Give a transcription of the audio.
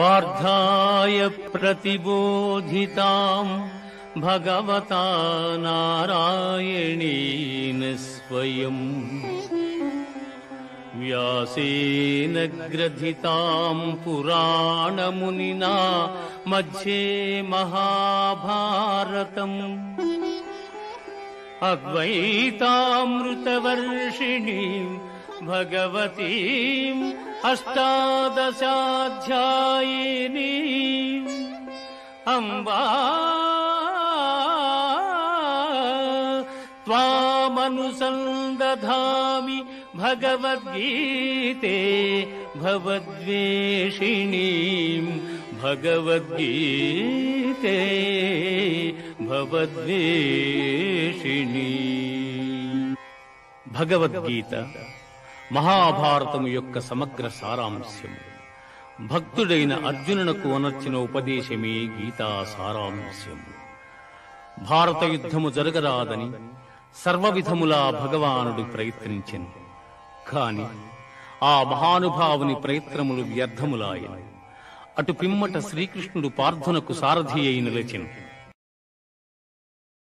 పార్థాయ ప్రతిబోధితాం భగవతా నారాయణేన స్వయం వ్యాసేన గ్రథితాం పురాణమునినా మధ్యే మహాభారతం అద్వైతామృతవర్షిణీం భగవతీం అష్టాదశాధ్యాయినీం అంబా త్వామనుసందధామి భగవద్గీతే భవద్వేషిణీం భగవద్గీతే భవద్వేషిణీం. భగవద్గీత మహాభారతము యొక్క సమగ్ర సారాంశము. భక్తుడైన అర్జునునకు అనర్చిన ఉపదేశమే గీతా సారాంశము. భారత యుద్ధము జరగరాదని సర్వవిధములా భగవానుడు ప్రయత్నించెను. కాని ఆ మహానుభావుని ప్రయత్నములు వ్యర్థములాయను. అటు పిమ్మట శ్రీకృష్ణుడు పార్థునకు సారథి అయి నిలిచెను.